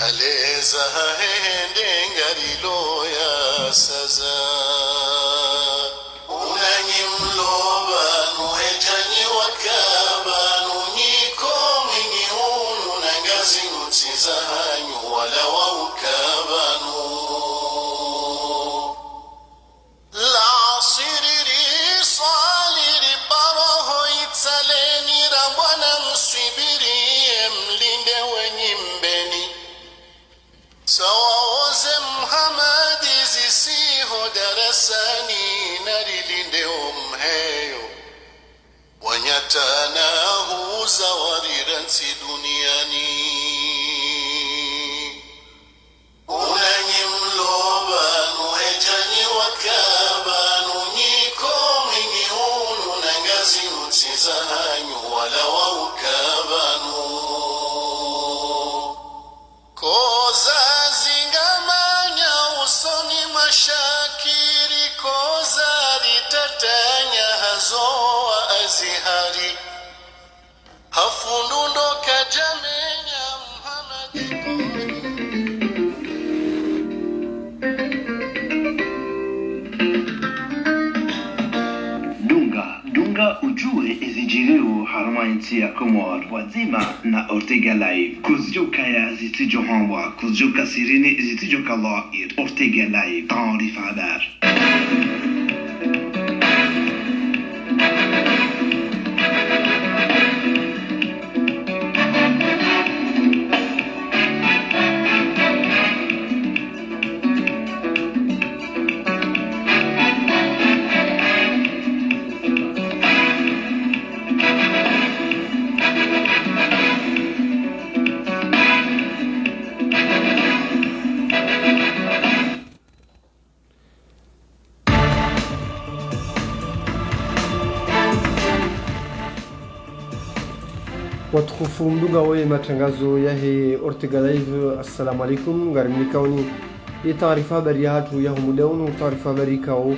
Aleza hende ngarilo ya saza unanyi mloba nuhejani wakaba nunyiko mwingi unu nangazi nutiza hanyu wala wa ukabanu la siriri saliri paroho italeni rabwana msibiri mlinde wenye mbeni sawaoze Muhammadi zisiho darasani narilinde umheyo wanyatana huza wariransi duniani unanyi mloba nuhejani wakaba nunyiko mwingi unu nangazi nutiza hanyu wala wa ukabanu koza zingamanya usoni mashakiri koza litatanya hazoa azihari hafundundo kajamenya Muhammad Dunga ujue izijiriu haramainti ya Komor wazima na Ortega Live kuzjo kaya zitijo hamba kuzjo kasirini zitijo kalair Ortega Live taarif haber watukufu mdunga we matangazo yahe Ortega Live. Assalamu alaikum ngarimikaoni hii taarifa habari ya hatu ya humudaunu taarifa habari kao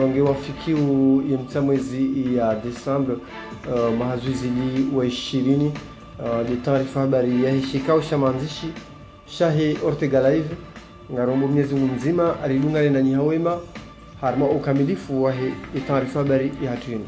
ngewafikiu ya mwezi ya Desemba mahazuizili wa 20 ni taarifa habari ya shikao shamanzishi shahe Ortega Live ngarombo mnyezi mzima alidunga na nyihawema harma ukamilifu wa hii taarifa habari ya hatu yenu.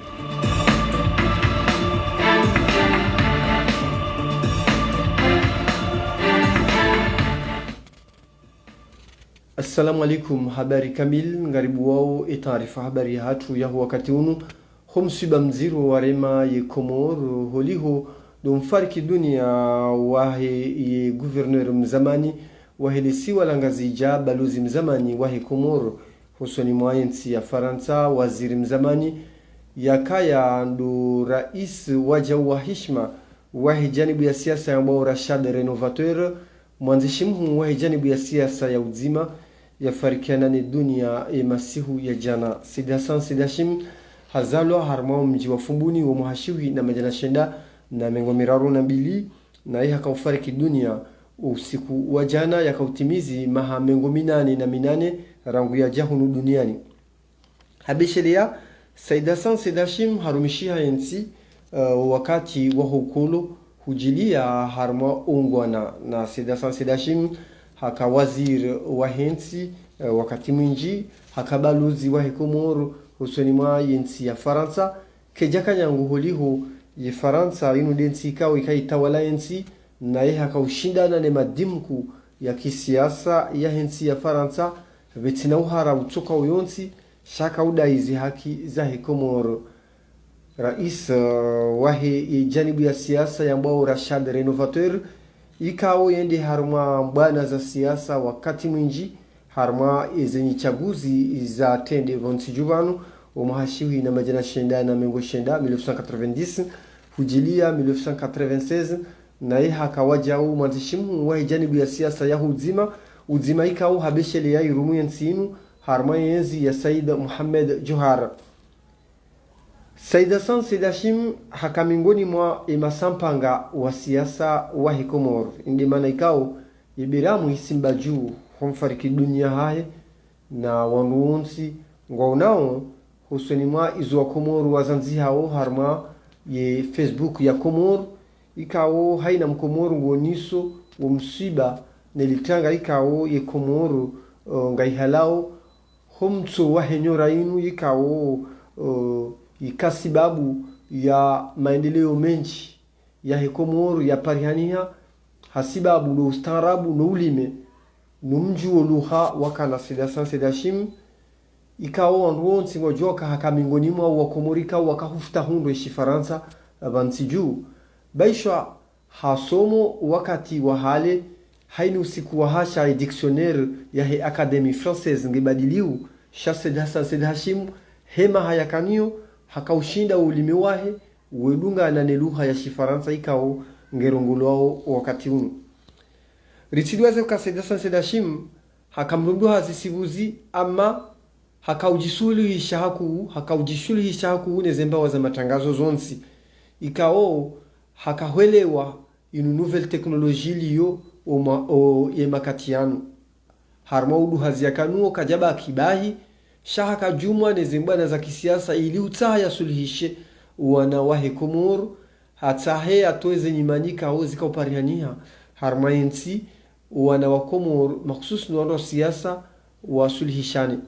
Assalamu alaikum, habari kamil ngaribu wao taarifa habari ya hatu ya wakati unu humsiba mziru warema ye Komor holiho domfariki dunia wahe ye gouverneur mzamani wahe lisi walangazija balozi mzamani wahe Komor husoni mwayensi ya Faransa waziri mzamani ya kaya ndo rais waja wa hishma wahe janibu ya siasa ya mbao Rashad Renovateur mwanzishi mhu wahe janibu ya siasa ya uzima ya farikiana ni dunia masihu ya jana Sidi Hassan Sidi Hashim hazalwa harmao mji wa Fumbuni wa muhashiwi na majana shenda na mengo miraru na mbili na hii hakaufariki dunia usiku wa jana ya kautimizi maha mengo minane na minane rangu ya jahunu duniani habishelia Sidi Hassan Sidi Hashim harumishia yensi wakati wa hukulu hujilia harma ungwana na Sidi Hassan Sidi Hashim haka wazir wa hensi wakati mwingi haka balozi wa Komoro husoni mwa yensi ya Faransa kejaka nyangu holiho ye Faransa inu densi ikawa ikaitawala yensi na ye haka ushindana ne madimku ya kisiasa ya hensi ya Faransa betina uhara utoka uyonsi shaka udaizi haki za Komoro rais wahe janibu ya siasa ya mbao Rashad Renovateur ikao yende harma mbwana za siasa wakati mwingi harma zenye chaguzi za tende vonsi juvanu umahashiwi na majana shenda na mengo shenda 1990 hujilia 1996 na hii hakawaja u mwanzishimu wa janibu ya siasa ya uzima ikao habeshele ya irumu yensinu harma yenzi ya Said Muhammad Johar Said Hassan Said Hashim haka miongoni mwa emasampanga wa siasa wa Komoro indi maana ikao ibiramu isimba juu humfariki dunia haye na wanduonsi ngwaunao husweni mwa izo wa Komoro wazanzi hao harma ye Facebook ya Komoro ikao haina mkomoro ngoniso wa msiba nelitanga ikao ye Komoro ngaihalao humtso wa henyora inu ikao ikasibabu ya maendeleo mengi ya Komoro ya parihania hasibabu no ustaarabu no ulime no mji oluha wakana Said Hassan Said Hashim ikao anruonsi ngojoka haka mingoni mwa wa Komorika wakahufuta hundo ishi Faransa abansiju baisha hasomo wakati wa hale hainu siku wa hasha dictionnaire ya Académie Française ngibadiliu sha Said Hassan Said Hashim hema hayakanio hakaushinda ulimi wahe wedunga na neluha ya Shifaransa ikao ngerongolwao wakati unu ritidwaze ka Said Hassan Said Hashim hakamrunduha zisibuzi ama hakaujisuluhisha haku nezemba za matangazo zonsi ikao hakahwelewa inu nouvelle technologie liyo ye makatiano harma udu haziakanuo kajaba kibahi shahaka jumwa nezimbana za kisiasa ili utaya suluhishe wana wa Komoro hatahe atoeze nyimanyika au zika uparihania harmayensi wana wa Komoro makhusus ni wando siasa wa suluhishani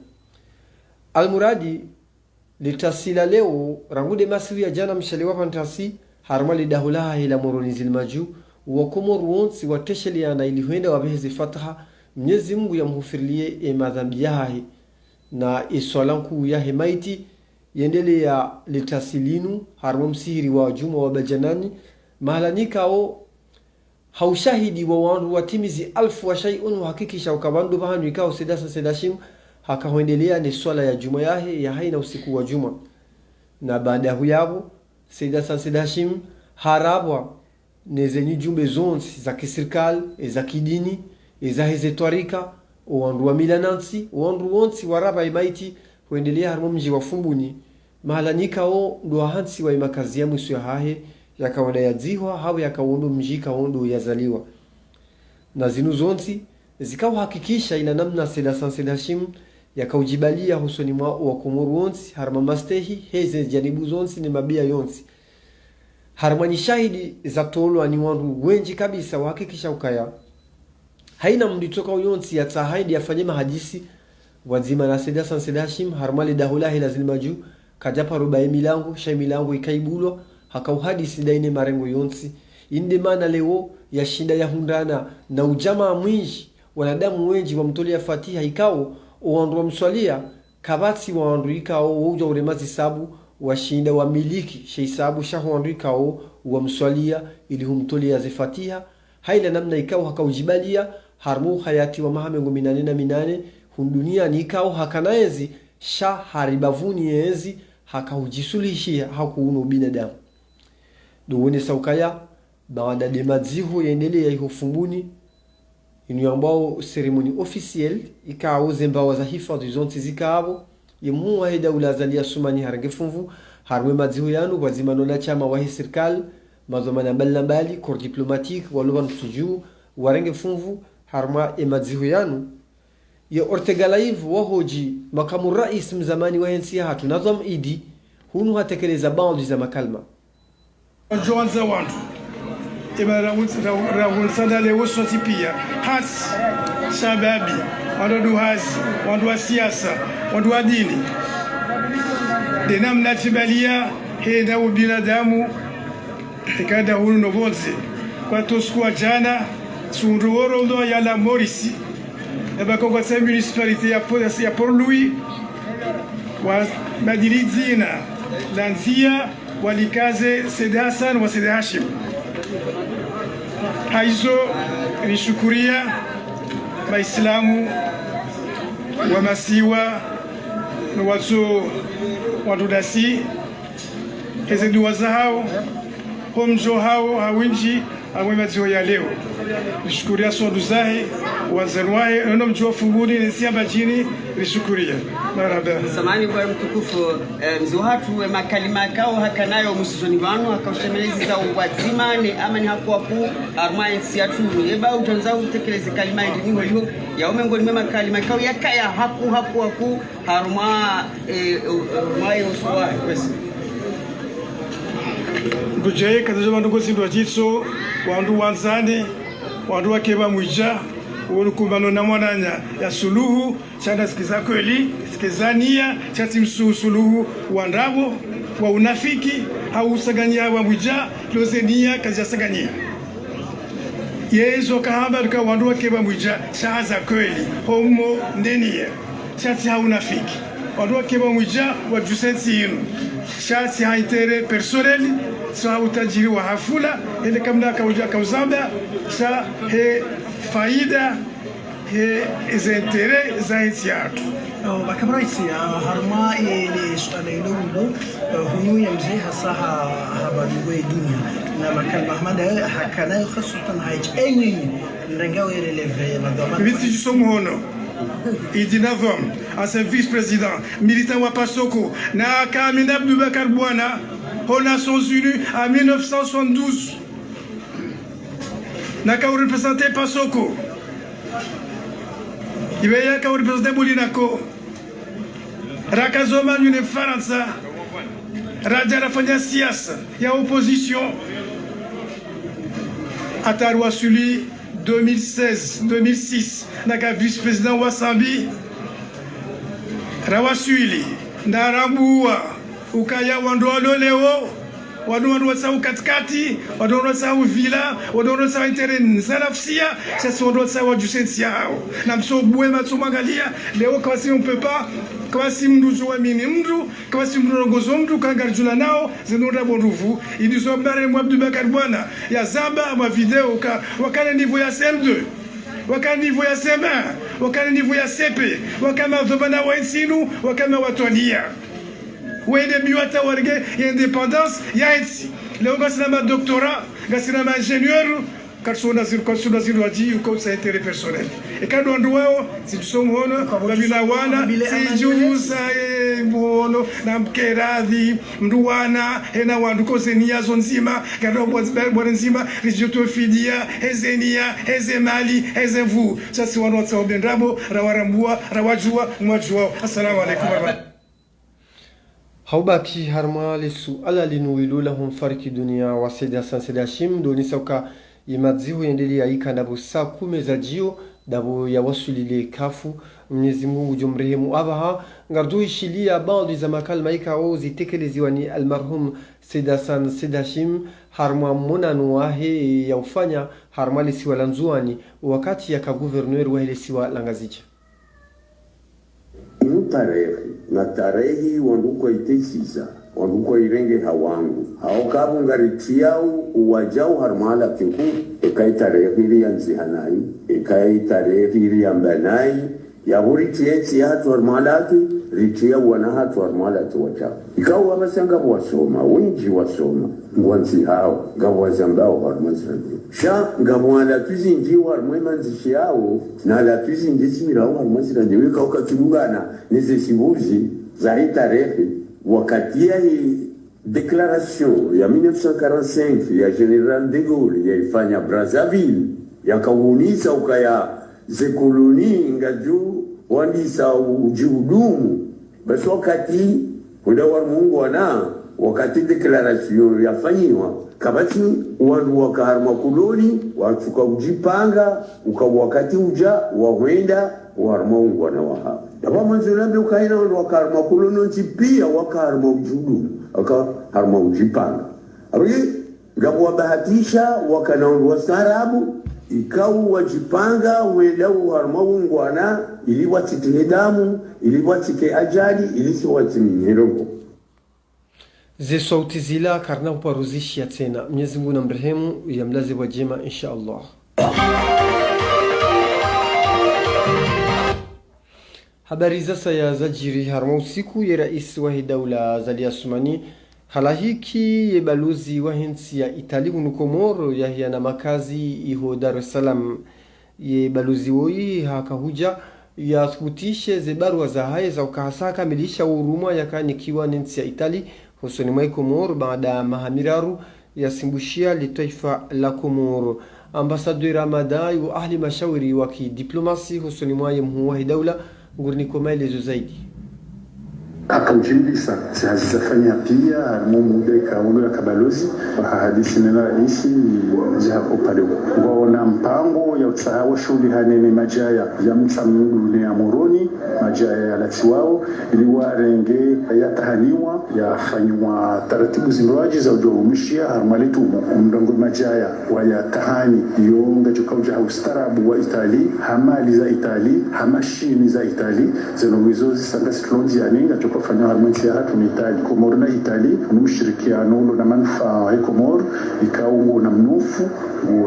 almuradi litasila leo rangude masiri ya jana mshalewa fantasi harma lidahulaha hila moronizil maju wa Komoro wonsi watesheli yana ili huenda wabehezi fataha Mwenyezi Mungu ya mhufirilie madhambi yahe na iswalanku ya hemaiti yendele ya litasilinu harma msihiri wa juma wa bajanani mahalanika o haushahidi wa wandu watimizi 1000 wa shay'un hakikisha ukabandu bahanyu ikao Said Hassan Said Hashim hakahoendelea ni swala ya juma yahe ya haina usiku wa juma na baada huyabo Said Hassan Said Hashim harabwa nezenyi jumbe zonsi za kisirikali za kidini za hezetwarika wandu wa milanansi wandu wonsi waraba imaiti huendelea harmo mji wa Fumbuni mahalanyika o ndo hansi wa imakazi ya mwisu ya hahe yakawanda ya dzihwa hawe yakawondo mji kawondo yazaliwa na zinu zonsi zikawa hakikisha ina namna Said Hassan Said Hashim yakaujibalia husoni mwa wa Komoro wonsi harma mastehi heze janibu zonsi ni mabia yonsi harma ni shahidi za tolwa ni wandu wenji kabisa wahakikisha ukaya haina mditoka uyonsi ya tahidi yafanye mahadisi wazima na Said Hassan Said Hashim harmali dahulahi lazil maju kajapa rubaye milango shay milango ikaibulwa hakauhadisi daine marengo yonsi inde mana leo ya shinda ya hundana na ujama mwinji wanadamu wenji wa mtolia Fatiha ikao uwandu wa mswalia kabati wa wandu ikao uja uremazi sabu wa shinda wa miliki shay sabu shahu wandu ikao wa mswalia ili humtolia Fatiha haila namna ikao hakaujibalia harmu hayati wa mahamengo 88 hundunia ni ikao hakanaezi sha haribavuni enzi hakaujisulishia hakuuno binadamu duwone saukaya baada de madzihu yaendelea ya Fumbuni inu ambao ceremony officiel ikao zembawa za hifadhi zonti zikabo yemu wa daula zalia sumani harange funvu harwe madzihu yanu wazimano na chama wa serikali mazomana mbali kor diplomatique waluban tuju warenge funvu harma emadzihu yanu ya Ortega Live wahoji makamu rais mzamani wa NC hatu nazam idi hunu hatekeleza baadhi za makalma Joanza wantu ema raul sadale wosoti pia has shababi wandu hazi wandu wa siasa wandu wa dini de namna tibalia hena ubinadamu ikada hunu novonze kwa toskuwa jana sunruoro ndo ya la Morisi eba kwa sa municipalité ya Port Louis wa madilizina lanzia walikaze Said Hassan wa Said Hashim haizo nishukuria Waislamu wa masiwa na watu dasi hizi dua zao homjo hao hawinji awema zio ya leo nishukuria sondu zahe wazanwaye ono mjua funguni ni siamba chini rishukuria maraba samani kwa mtukufu mzuhatu makalima kao hakanayo musuzoni wanu hakausemelezi za wazima ni ama ni hakuwa ku arma insiatu eba utanza utekeleze kalima ndi ngoliho ya umengoni mema kalima kao yakaya haku harma mayo swa kwesi Gujai kataja wandu kosindu wajitso wandu wanzani wandu wakeba mwija urukumbano na mwananya ya suluhu chanda sikiza kweli sikizania chati suluhu wandabo wa unafiki hausagania wa mwija lozenia kazi sagania yezo kahamba duka wandu wakeba mwija shaza kweli homo ndenia chati haunafiki wandu wakeba mwija wa jusensi inu chati haitere personnel sa utajiri wa hafula ile kamna kauzamba sa he faida he izentere za insiatu bakabaraisi harma ile swala ile huyu ya mzee hasaha habari dunia na makal mahmada hakana khasatan haij enyi ndengawe releve madama viti somono idinavom ancien vice-président militant wa Pasoko na Kamina Abdoubakar Bouana aux Nations Unies en 1972 n'a qu'à représenter Pasoko il y a qu'à représenter Bolinako Rakazoma une Faransa Raja Rafanya Sias il y a opposition Atarwa Suli 2016-2006 n'a qu'à vice-président Wasambi Rawasuli Narambua ukaya wandoalo leo wandoalo wasau katikati wandoalo wasau vila wandoalo wasau intereni salafsia sasa wandoalo wasau jusensia hao na msobwe matsomangalia leo kwa si on peut pas kwa si mndu joamini mndu kwa si mndu rongozo mndu kangarjula nao zinonda bonduvu idizo mbare mwa Abdoubakar Bouana ya zamba ma video ka wakale niveau ya CM2 wakale niveau ya CM1 wakale niveau ya CP wakama dhobana wa insinu wakama watwania wende biwata warge ya indépendance ya etsi leo gasina ma doctorat gasina ma ingénieur katsona ziru waji uko sa intérêt personnel et quand on doit si tu sommes hono babila wana si jusa bono na mkeradhi mduwana ena wandu kozenia zonzima kado bwana nzima rijoto fidia hezenia hezemali hezevu sasa wana tsaubendrabo rawarambua rawajua mwajua assalamu alaykum haubaki harma lesu ala linuilu lahum fariki dunia waseda sanseda shim doni sauka imadzihu yendelia ikanda busa kumeza jio dabo ya wasulile kafu Mwenyezi Mungu jumrehemu abaha ngardu ishilia baadhi za makal maika au zitekelezwa ni almarhum Sedasan Sedashim harma munanu wahe ya ufanya harma lesiwa lanzuani wakati ya kaguverner wa lesiwa langazicha tarehe na tarehi wanduko itesiza wanduko irenge hawangu hao kabu ngaritiau uwajau harmala kinku ekai tarehe hili ya nzihanai ekai tarehe hili ya mbanai ya buriti eti hatu harmalati ritia wana hatu harmalati wachau ikawa wabasanga wasoma wenji wasoma ngwanzi hao gabu wazambao harmazirani sha gabu wala tuzi njiwa harmwema nzishi hao na la tuzi njizimira hao harmazirani wika ukatunugana neze sibuzi za hii tarehe wakati ya declaration ya 1945 ya General de Gaulle yaifanya Brazzaville yakaunisa ukaya zekoloni ngaju wandisa ujihudumu basi wakati ule wa Mungu wana wakati declaration yafanyiwa kabati wandu wakaharma koloni wachuka ujipanga wakati uja wawenda warma Mungu wana waha Daba manzulabe ukaina wakarma kulono pia wakarma ujudu wakarma ujipanga abuli gabu wabahatisha wakanaondwa sarabu ikau wajipanga wenda warma ungwana ili watite damu ili watike ajali ili si watiminyero ze sauti zila karna uparuzishia tena Mwenyezi Mungu na mrehemu ya mlazi wa jema insha Allah. Habari sasa ya zajiri harma usiku ya rais wa daula Zalia Sumani halahiki ya balozi wa hinsi ya Itali Komoro ya na makazi iho Dar es Salaam ye balozi woi hakahuja yathubutishe ze barua za haye za ukahasa kamilisha uruma yakanikiwa nchi ya Itali husoni mwa Komoro baada ya mahamiraru yasimbushia litaifa la Komoro. Ambasador Ramadai wa ahli mashauri wa kidiplomasi husoni mwa mhuwahi daula ngurni kwa maelezo zaidi. Akaujimlisa zifanya pia muda ikaulu ya kabalozi hadithi na rais japo pale waona mpango ya utsahawa shughuli hanene majaya ya mtamdu ne amuroni majaya ya latiwao iliwa renge yatahaniwa yafanywa taratibu zimraji za ujumishia harmalitu mndongo majaya wa yatahani yonga jukauja ustarabu wa Itali hamali za Itali hamashini za Itali zenowizo zisanga siklonzi yaninga kufanya harmonisi ya hatu ni Itali. Komoro na Itali ni ushirikiano na manufaa ya Komoro ikaungo na mnufu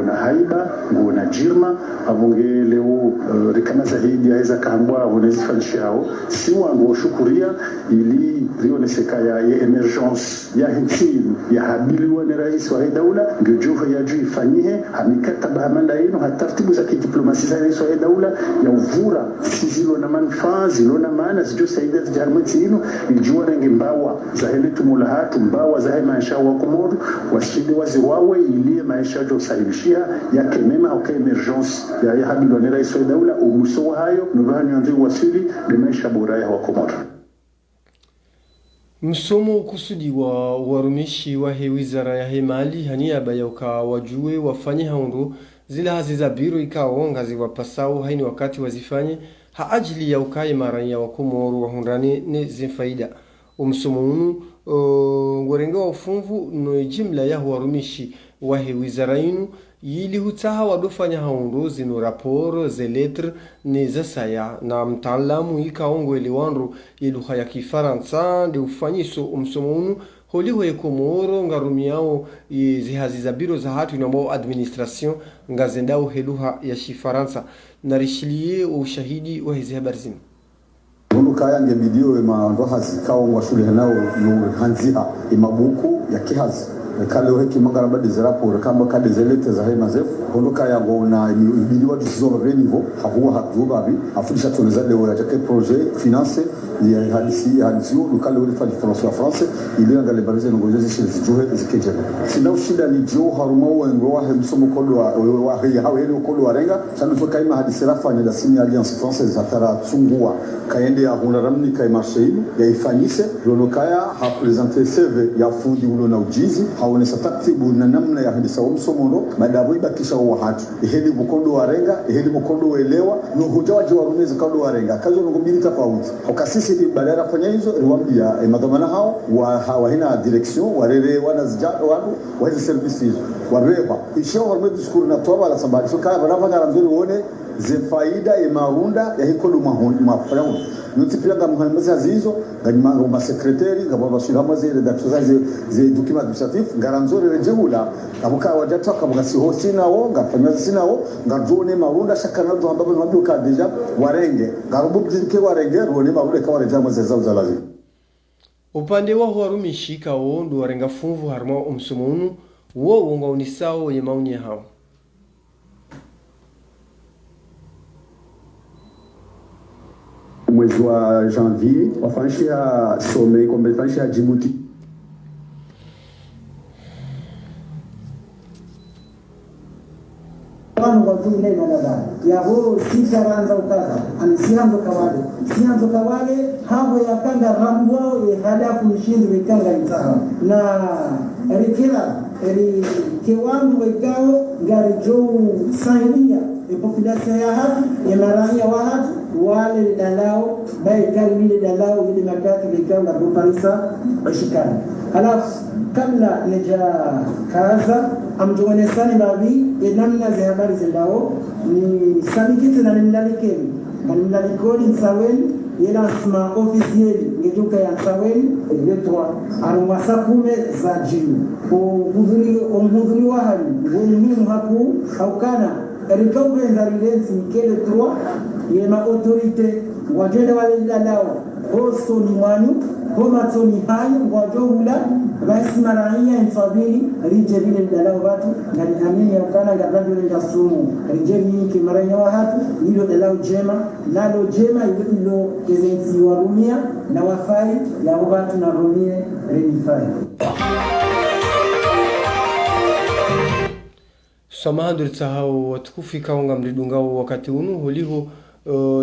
na haiba na jirma avonge leo rikama zaidi ya heza kambwa wanezifanyishao si wangu shukuria ili rioneseka ya emergence ya hintini ya habiliwa ni rais wa daula ndio juha ya juu ifanyihe hamikataba hamanda ino hatartibu za kidiplomasi za rais wa daula ya uvura sizilo na manufaa zilo na maana zijo saida za harmonisi ino ilijua rengi mbawa za hele tumulahatu mbawa za hele maisha wa Komoro washidi waziwawe ilie maisha jo sahibishia ya kemema au ka emergence ya habilo ni rais wa daula umuso hayo nubani anzi wasili ni maisha bora ya wa Komoro. Msomo kusudi wa warumishi wa wizara ya hemali haniaba ya wajue wafanye haundo zila haziza biro ikaonga ziwapasao haini wakati wazifanye haajili ya ukaye maranya wa Komoro wa hundani ne zinfaida. Msomo unu ngorenga wa ufunvu no jimla ya warumishi wa wizara inu yili hutaha wadofanya haundo zino raporo ze letre ne zasaya na mtaalamu ikaongo eliwanru iluha ya Kifaransa de ufanyiso msomo unu holiho ya Komoro ngarumiao zihaziza biro za hatu inambao administration ngazendao heluha ya Kifaransa na rishilie ushahidi wa hizi habari zinu. Kaya ngebidio ema hazi kaongwa shule nao hanziha imabuku ya kihazi kale weki mangara badi zirapo kama kade zelete za hema zefu hondoka ya ngona ibili watu sizo renivo hahuwa hakuba bi afundisha tuneza leo ya take projet finance ya hadisi lokale wale fali France ile ngale barize ngoje zishirizi johe zikeje sina ushida ni jo haruma wengo wa msomo kodo wa hawe ile kodo warenga sana to kaima hadisi rafanya da sini alliance française atara tsungua kaende ya huna ramni kai marshei ya ifanyise lokaya ha presenter CV ya fundi ulo na ujizi haonesa taktibu na namna ya hadisa msomono madabu ibakisha wa hatu eheli bukondo warenga eheli bukondo waelewa no hujawaji warumezi kondo warenga kazo ngobili tofauti ukasisi ni badala fanya hizo riwambia madhamana hao wa hina direction warere wanazija watu wa hizo services wareba ishao warumezi skuru na toba la sabari so kaya banafanya ramzuri uone ze faida ya marunda ya hikolo mafanya nutipia nga muhammaza zizo nganyimanga uma secretary ngababa shirama zile redaction ze document administratif ngaranzore rejehula abuka wajata kabuka si hosina wo ngafanya sina wo ngazone marunda shakana ndo ambapo nabiuka deja warenge ngarubuke warenge ruone marunda kwa rejama zeza uzalazi. Upande wa warumishi kao ndo warenga funvu harma umsumunu wo wonga unisao ye mauni hao. Mwezi wa janvier wafanyisha some komefanyisha Djibouti wanu wazule na dada ya ho sita ranza ukaza anisianzo kawale habo ya kanda rambo ya hadafu mshindi wikanga itaha na erikira kiwango wikao ngari jou sainia population ya hatu ya maranya wa hatu wale dalao bai kalmile dalao ile makati likanga kuparisa bashikana halafu kabla neja kaza amtuonesani babi namna za habari zindao ni samikiti na nimlalikeni nimlalikoni saweni yela asma officiel ngejuka ya saweni letwa arumasa kume za jimu umhudhuri wa hali umuhimu haku haukana erikauke nzarilensi mikele 3 yema autorite wajende wale lalao hostoni mwanyu homatoni hayo ngwajohula basi marahia infabili rije vile mdalao watu ngani amini ya ukana ngabranjo lenga sumu rije mingi marahia wa hatu hilo dalao jema nalo jema hilo kezenzi warumia na wafai ya watu na rumie renifai. Samahandu tsahao watukufi kaunga mridungao wakati unu holiho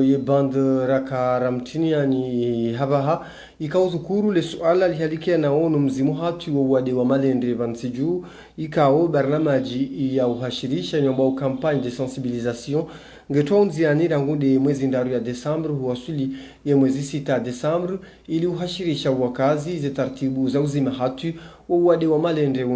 ye band raka ramtini yani habaha ikawzukuru le suala lihalikia na onu mzimu hatu wa wade wa malendre vansiju ikao barnamaji ya uhashirisha nyomba kampanye de sensibilisation ngetwa nziani rangude mwezi ndaru ya Desembre huwasuli ya mwezi 6 Desembre ili uhashirisha wakazi ze taratibu za uzima hatu wade wa malendre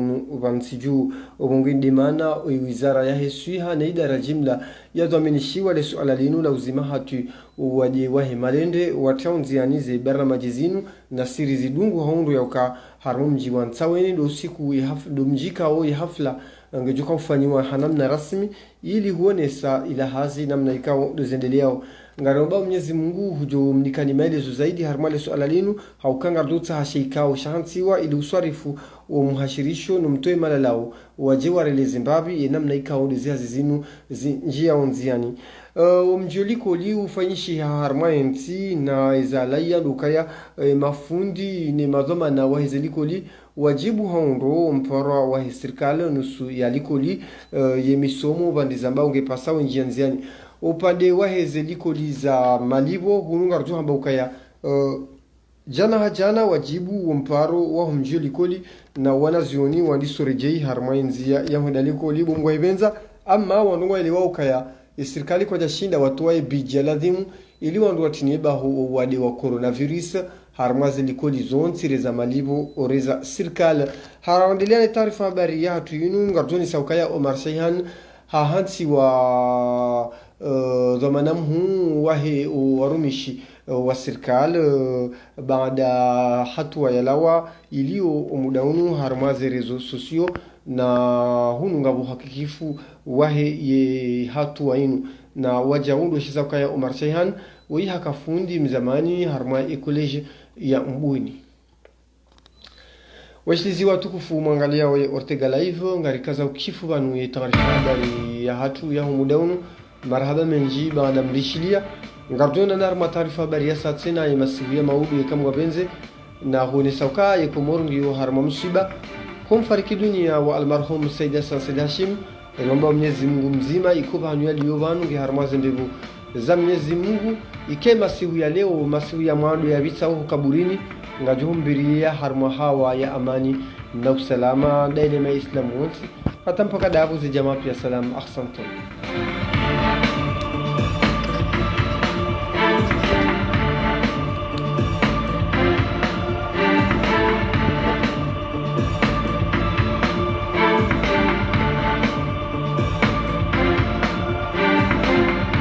vansiju ubunginde mana wizara ya heswiha na idara jimla ya dhaminishiwa le suala linu la uzima hatu wade wa malendre wataunziani ze barnamaji zinu na siri zidungu haundu ya uka harumji wansaweni do siku do mjika o hafla ngejuka kufanywa hanamna rasmi ili huonesa ila hazi namna ikao dozendeleo ngaromba Mwenyezi Mungu hujo mnikani maelezo zaidi harmale suala linu haukanga dutsa hasheikao shahansiwa ili uswarifu wa muhashirisho numtoe malalao wajewa rele Zimbabwe namna ikao doziazi zinu njia onziani mjoliko li ufanyishi harmaenti na izalaya lukaya mafundi ni madhoma na wahizeliko li wajibu haundo mpara wa serikali nusu ya likoli yemisomo bandizamba ungepasa njia nziani upande wa hezeliko li za malibo hununga rjo hamba ukaya jana wajibu mparo wa mjoliko li na wanazioni wandisorejei harmaenzi ya hudaliko li bungwa ibenza ama wanunga ile wa ukaya serikali kwa jashinda watu wa bijaladhimu ili wandu watinieba ho wade wa coronavirus harmazi likoli zonti reza malivo oreza serikali harawandelea ni taarifa habari ya hatu yunu ngarjoni saukaya Omar Shayhan hahansi wa dhamanamhu wahe warumishi wa serikali baada hatua ya lawa ilio mudaunu harmazi rezo sosio na hunu ngabu hakikifu wahe ye hatua inu na wajaundo shisaukaya Omar Shayhan wei hakafundi mzamani harma ekoleji ya Mbweni. Washlizi watukufu mwangalia wa Ortega Live ngarikaza ukifu banu ye taarifa habari ya hatu ya mudaunu marhaba menji baada mlishilia ngardona na harma taarifa habari ya satsena ya masiwia maudu kama wabenze na hone sauka ya Komoro ndio harma msiba kumfariki dunia wa almarhum Said Hassan Hashim ngomba Mwenyezi Mungu mzima ikuba hanu liyo banu ge harma zendevu za Mwenyezi Mungu ikema siku ya leo masiku ya mwando ya vita huko kaburini ngajuhumbiria harma hawa ya amani na usalama daima Islamu wote hata mpaka davu za jamaa pia salam ahsantum.